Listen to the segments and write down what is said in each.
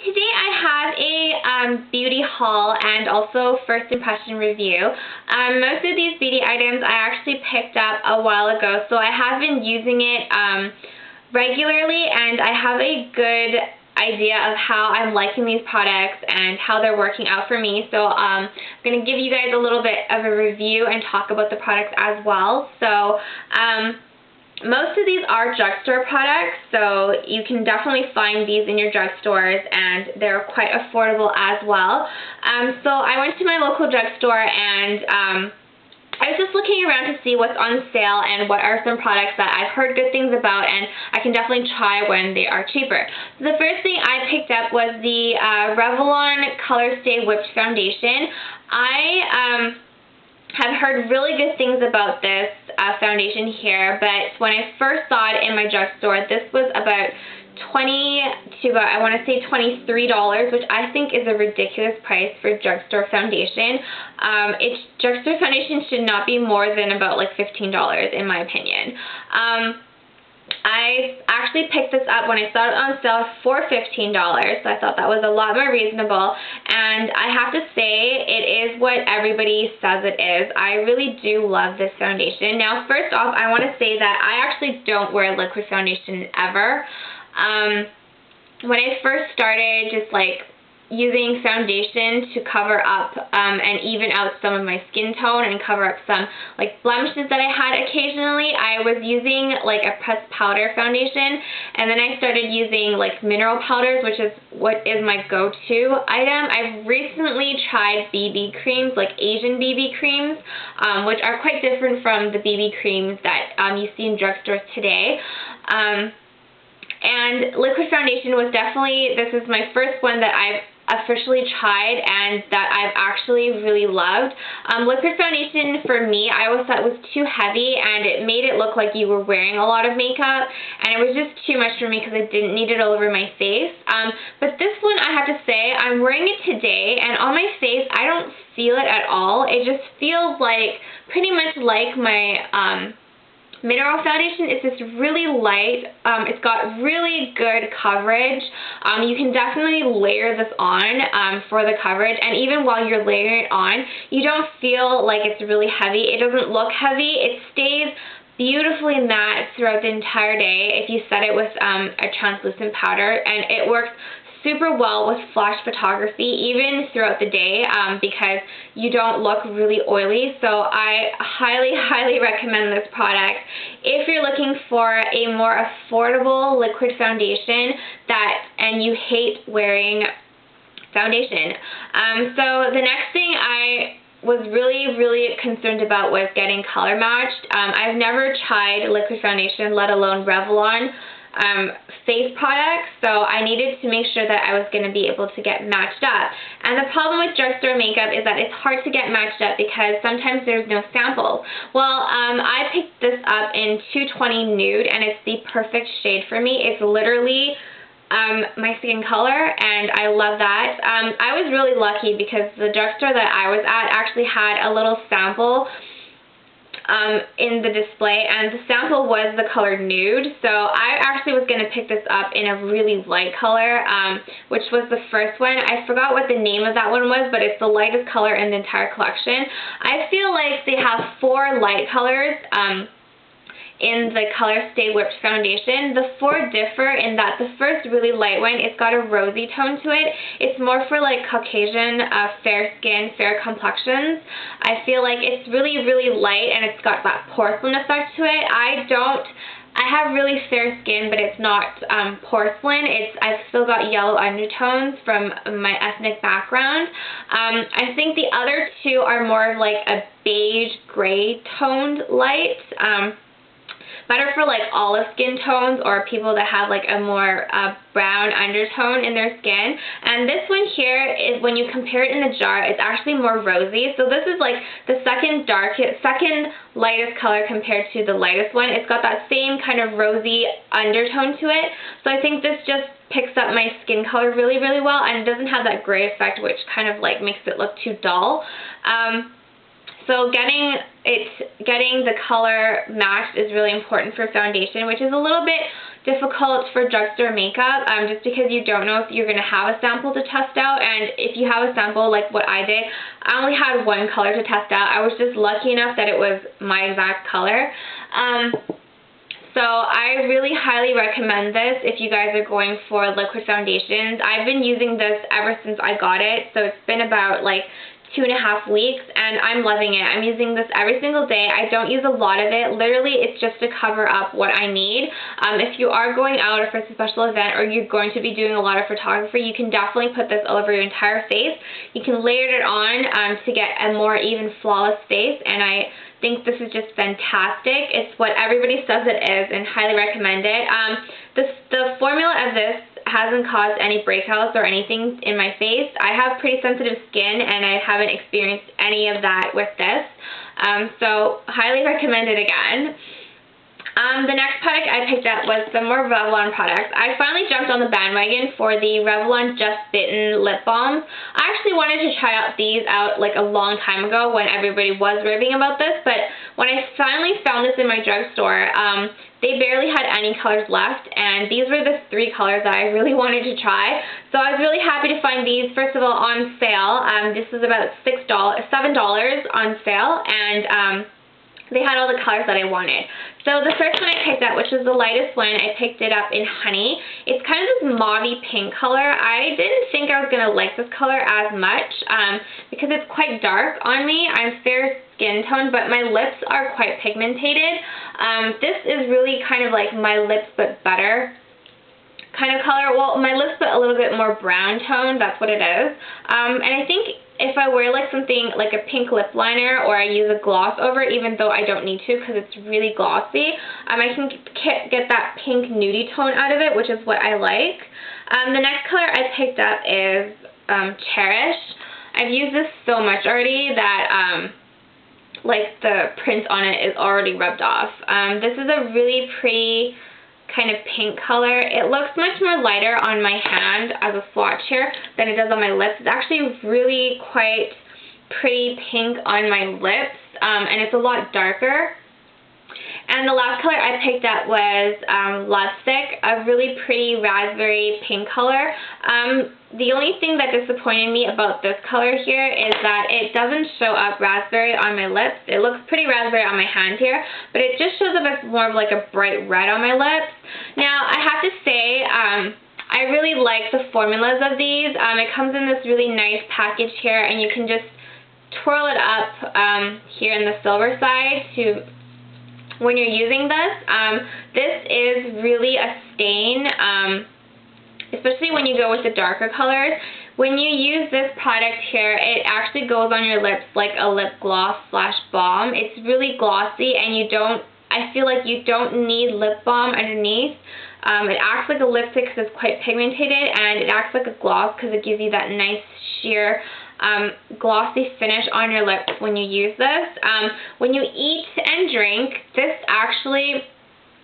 today I have a beauty haul and also first impression review. Most of these beauty items I actually picked up a while ago, so I have been using it regularly, and I have a good idea of how I'm liking these products and how they're working out for me. So I'm going to give you guys a little bit of a review and talk about the products as well. So most of these are drugstore products, so you can definitely find these in your drugstores, and they're quite affordable as well. So I went to my local drugstore, and I was just looking around to see what's on sale and what are some products that I've heard good things about and I can definitely try when they are cheaper. So the first thing I picked up was the Revlon Colorstay Whipped Foundation. I have heard really good things about this foundation here, but when I first saw it in my drugstore, this was about $20 to about, I want to say $23, which I think is a ridiculous price for drugstore foundation. Drugstore foundation should not be more than about like $15 in my opinion. I actually picked this up when I saw it on sale for $15, so I thought that was a lot more reasonable, and I have to say it is what everybody says it is. I really do love this foundation. Now, first off, I want to say that I actually don't wear liquid foundation ever. When I first started just like using foundation to cover up and even out some of my skin tone and cover up some like blemishes that I had occasionally, I was using like a pressed powder foundation, and then I started using like mineral powders, which is what is my go-to item. I've recently tried BB creams, like Asian BB creams, which are quite different from the BB creams that you see in drugstores today. And liquid foundation was definitely, this is my first one that I've officially tried and that I've actually really loved. Liquid foundation for me, I always thought was too heavy and it made it look like you were wearing a lot of makeup, and it was just too much for me because I didn't need it all over my face. But this one, I have to say, I'm wearing it today, and on my face I don't feel it at all. It just feels like pretty much like my mineral foundation. It's just really light. It's got really good coverage. You can definitely layer this on for the coverage, and even while you're layering it on, you don't feel like it's really heavy. It doesn't look heavy. It stays beautifully matte throughout the entire day if you set it with a translucent powder, and it works super well with flash photography even throughout the day because you don't look really oily. So I highly recommend this product if you're looking for a more affordable liquid foundation and you hate wearing foundation. So the next thing I was really concerned about was getting color matched. I've never tried liquid foundation, let alone Revlon face products, so I needed to make sure that I was going to be able to get matched up. And the problem with drugstore makeup is that it's hard to get matched up because sometimes there's no samples. Well, I picked this up in 220 Nude, and it's the perfect shade for me. It's literally my skin color, and I love that. I was really lucky because the drugstore that I was at actually had a little sample in the display, and the sample was the color Nude, so I actually was going to pick this up in a really light color, which was the first one. I forgot what the name of that one was, but it's the lightest color in the entire collection. I feel like they have 4 light colors in the Colorstay Whipped Foundation. The 4 differ in that the first really light one, it's got a rosy tone to it. It's more for like Caucasian, fair skin, fair complexions. I feel like it's really light, and it's got that porcelain effect to it. I have really fair skin, but it's not porcelain. I've still got yellow undertones from my ethnic background. I think the other 2 are more of like a beige gray toned light. Better for like olive skin tones or people that have like a more brown undertone in their skin. And this one here is, when you compare it in the jar, it's actually more rosy. So this is like the second lightest color compared to the lightest one. It's got that same kind of rosy undertone to it. So I think this just picks up my skin color really well, and it doesn't have that gray effect, which kind of like makes it look too dull. So getting the color matched is really important for foundation, which is a little bit difficult for drugstore makeup, just because you don't know if you're going to have a sample to test out, and if you have a sample like what I did, I only had one color to test out. I was just lucky enough that it was my exact color. So I really highly recommend this if you guys are going for liquid foundations. I've been using this ever since I got it, so it's been about like 2.5 weeks, and I'm loving it. I'm using this every single day. I don't use a lot of it. Literally, it's just to cover up what I need. If you are going out or for a special event, or you're going to be doing a lot of photography, you can definitely put this all over your entire face. You can layer it on to get a more even, flawless face, and I think this is just fantastic. It's what everybody says it is, and highly recommend it. The formula of this hasn't caused any breakouts or anything in my face. I have pretty sensitive skin, and I haven't experienced any of that with this. So highly recommend it again. The next product I picked up was some more Revlon products. I finally jumped on the bandwagon for the Revlon Just Bitten lip balms. I actually wanted to try out these like a long time ago when everybody was raving about this, but when I finally found this in my drugstore, they barely had any colors left, and these were the 3 colors that I really wanted to try. So I was really happy to find these, first of all, on sale. This was about $7 on sale, and they had all the colors that I wanted. So the first one I picked up, which was the lightest one, I picked it up in Honey. It's kind of this mauvey pink color. I didn't think I was going to like this color as much because it's quite dark on me. I'm fair skin tone, but my lips are quite pigmented. This is really kind of like my lips but better kind of color. Well, my lips but a little bit more brown tone, that's what it is. And I think if I wear like something like a pink lip liner, or I use a gloss over it, even though I don't need to because it's really glossy, I can get that pink nudie tone out of it, which is what I like. The next color I picked up is Cherish. I've used this so much already that like the print on it is already rubbed off. This is a really pretty kind of pink color. It looks much more lighter on my hand as a swatch here than it does on my lips. It's actually really quite pretty pink on my lips, and it's a lot darker. And the last color I picked up was Lovesick, a really pretty raspberry pink color. The only thing that disappointed me about this color here is that it doesn't show up raspberry on my lips. It looks pretty raspberry on my hand here, but it just shows up as more of like a bright red on my lips. Now, I have to say, I really like the formulas of these. It comes in this really nice package here, and you can just twirl it up here in the silver side to when you're using this. This is really a stain, especially when you go with the darker colors. When you use this product here, it actually goes on your lips like a lip gloss / balm. It's really glossy, and I feel like you don't need lip balm underneath. It acts like a lipstick because it's quite pigmented, and it acts like a gloss because it gives you that nice sheer glossy finish on your lips when you use this. When you eat and drink, this actually,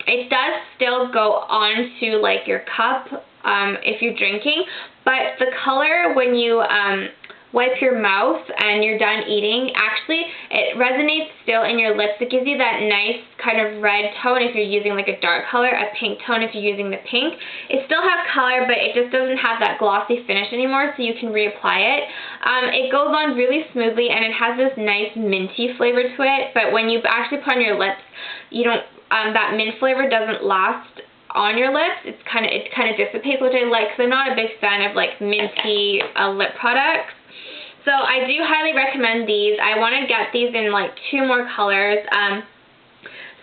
it does still go onto like your cup if you're drinking, but the color when you wipe your mouth and you're done eating, actually it resonates still in your lips. It gives you that nice kind of red tone if you're using like a dark color, a pink tone if you're using the pink. It still has color, but it just doesn't have that glossy finish anymore, so you can reapply it. It goes on really smoothly, and it has this nice minty flavor to it, but when you actually put on your lips, you don't, that mint flavor doesn't last on your lips. It kind of dissipates, which I like because I'm not a big fan of like minty lip products. So I do highly recommend these. I want to get these in like 2 more colors.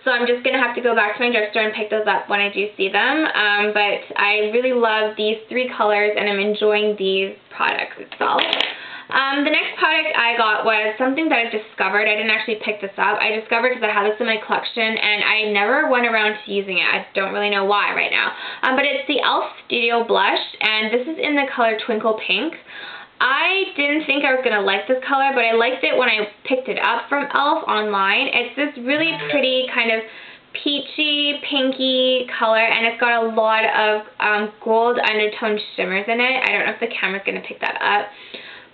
So I'm just going to have to go back to my drugstore and pick those up when I do see them. But I really love these 3 colors, and I'm enjoying these products itself. The next product I got was something that I discovered. I didn't actually pick this up. I discovered because I have this in my collection, and I never went around to using it. I don't really know why right now. But it's the e.l.f. Studio Blush, and this is in the color Twinkle Pink. I didn't think I was going to like this color, but I liked it when I picked it up from e.l.f. online. It's this really pretty kind of peachy, pinky color, and it's got a lot of gold undertone shimmers in it. I don't know if the camera's going to pick that up.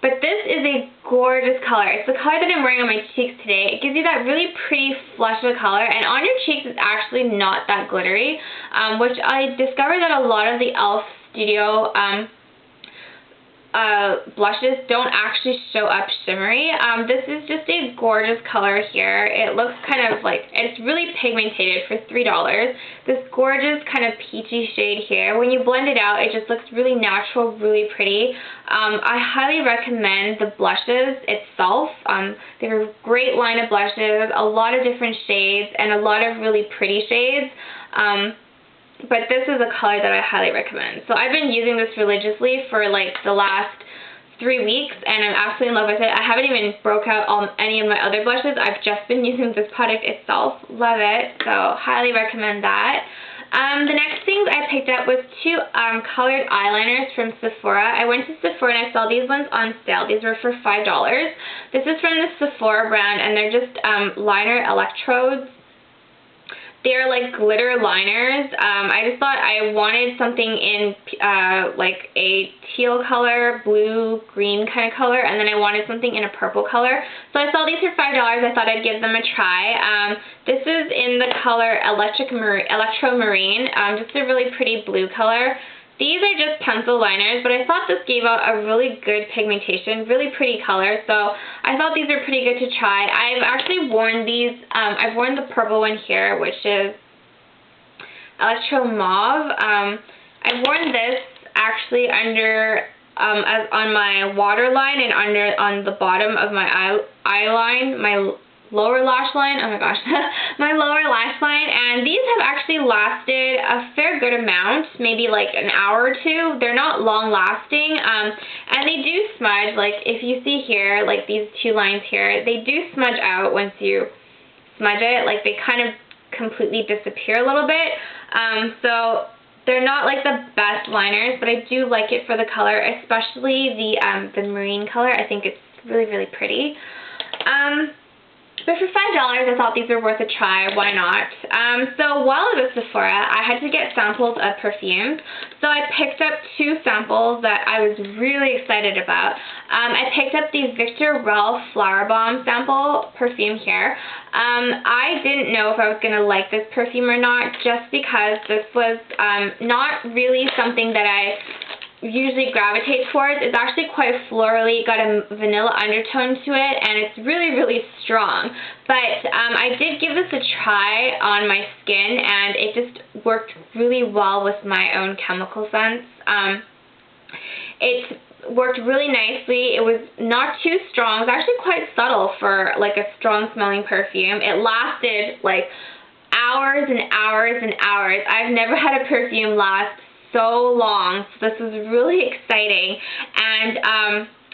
But this is a gorgeous color. It's the color that I'm wearing on my cheeks today. It gives you that really pretty flush of a color, and on your cheeks it's actually not that glittery, which I discovered that a lot of the e.l.f. Studio blushes don't actually show up shimmery. This is just a gorgeous color here. It looks kind of like, it's really pigmented for $3. This gorgeous kind of peachy shade here. When you blend it out, it just looks really natural, really pretty. I highly recommend the blushes itself. They're a great line of blushes, a lot of different shades, and a lot of really pretty shades. But this is a color that I highly recommend. So I've been using this religiously for like the last 3 weeks, and I'm absolutely in love with it. I haven't even broke out any of my other blushes. I've just been using this product itself. Love it. So highly recommend that. The next things I picked up was 2 colored eyeliners from Sephora. I went to Sephora and I saw these ones on sale. These were for $5. This is from the Sephora brand, and they're just liner electrodes. They're like glitter liners. I just thought I wanted something in like a teal color, blue, green kind of color, and then I wanted something in a purple color. So I saw these for $5. I thought I'd give them a try. This is in the color Electro Marine, just a really pretty blue color. These are just pencil liners, but I thought this gave out a really good pigmentation, really pretty color, so I thought these were pretty good to try. I've actually worn these. I've worn the purple one here, which is Electro Mauve. I've worn this actually under, on my waterline and on the bottom of my eye line, my lower lash line, oh my gosh, my lower lash line, and these have actually lasted a fair good amount, maybe like an hour or two. They're not long lasting, and they do smudge. Like if you see here, like these 2 lines here, they do smudge out once you smudge it. Like they kind of completely disappear a little bit, so they're not like the best liners, but I do like it for the color, especially the marine color. I think it's really, really pretty. But for $5, I thought these were worth a try. Why not? So while I was at Sephora, I had to get samples of perfumes. So I picked up 2 samples that I was really excited about. I picked up the Viktor Ralph Flower Bomb sample perfume here. I didn't know if I was going to like this perfume or not, just because this was not really something that I usually gravitate towards. It's actually quite florally, got a vanilla undertone to it, and it's really, really strong. But I did give this a try on my skin, and it just worked really well with my own chemical scents. It worked really nicely. It was not too strong. It was actually quite subtle for like a strong smelling perfume. It lasted like hours and hours and hours. I've never had a perfume last so long, so this was really exciting, and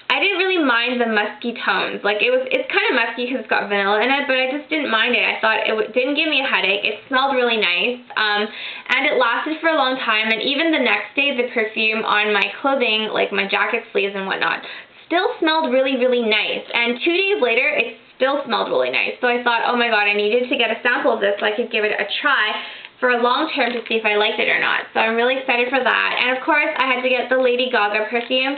I didn't really mind the musky tones. Like it's kind of musky because it's got vanilla in it, but I just didn't mind it. I thought it didn't give me a headache. It smelled really nice, and it lasted for a long time, and even the next day the perfume on my clothing, like my jacket sleeves and whatnot, still smelled really, really nice, and 2 days later it still smelled really nice. So I thought, oh my god, I needed to get a sample of this so I could give it a try for a long term to see if I liked it or not. So I'm really excited for that. And of course, I had to get the Lady Gaga perfume,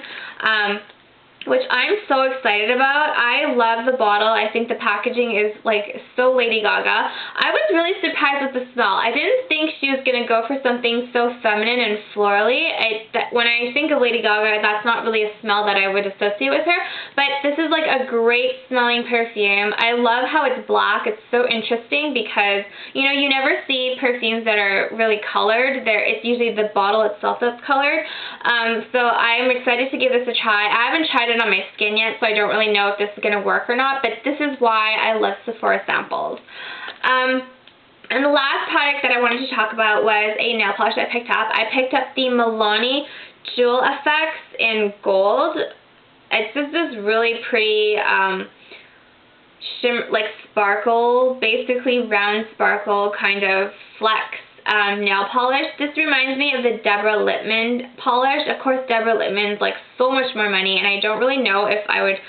which I'm so excited about. I love the bottle. I think the packaging is like so Lady Gaga. I was really surprised with the smell. I didn't think she was going to go for something so feminine and florally. When I think of Lady Gaga, that's not really a smell that I would associate with her, but this is like a great smelling perfume. I love how it's black. It's so interesting because, you know, you never see perfumes that are really colored. It's usually the bottle itself that's colored. So I'm excited to give this a try. I haven't tried it on my skin yet, so I don't really know if this is going to work or not, but this is why I love Sephora samples. And the last product that I wanted to talk about was a nail polish I picked up. I picked up the Milani Jewel Effects in gold. It's just this really pretty like sparkle, basically round sparkle kind of flex nail polish. This reminds me of the Deborah Lippmann polish. Of course, Deborah Lippmann's like so much more money, and I don't really know if I would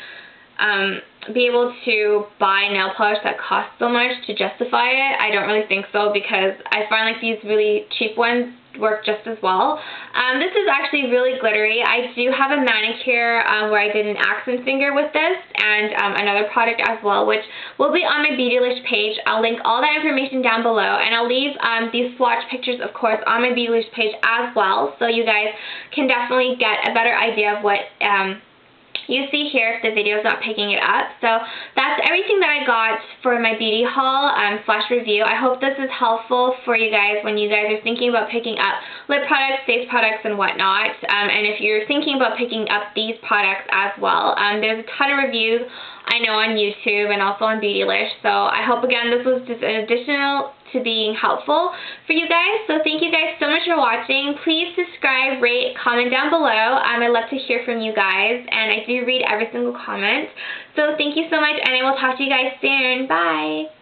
be able to buy nail polish that costs so much to justify it. I don't really think so, because I find like these really cheap ones work just as well. This is actually really glittery. I do have a manicure where I did an accent finger with this, and another product as well, which will be on my Beautylish page. I'll link all that information down below, and I'll leave these swatch pictures, of course, on my Beautylish page as well, so you guys can definitely get a better idea of what you see here if the video is not picking it up. So that's everything that I got for my beauty haul slash review. I hope this is helpful for you guys when you guys are thinking about picking up lip products, face products, and whatnot. And if you're thinking about picking up these products as well, there's a ton of reviews I know on YouTube and also on Beautylish. So I hope, again, this was just an additional to being helpful for you guys. So thank you guys so much for watching. Please subscribe, rate, comment down below. I'd love to hear from you guys, and I do read every single comment. So thank you so much, and I will talk to you guys soon. Bye!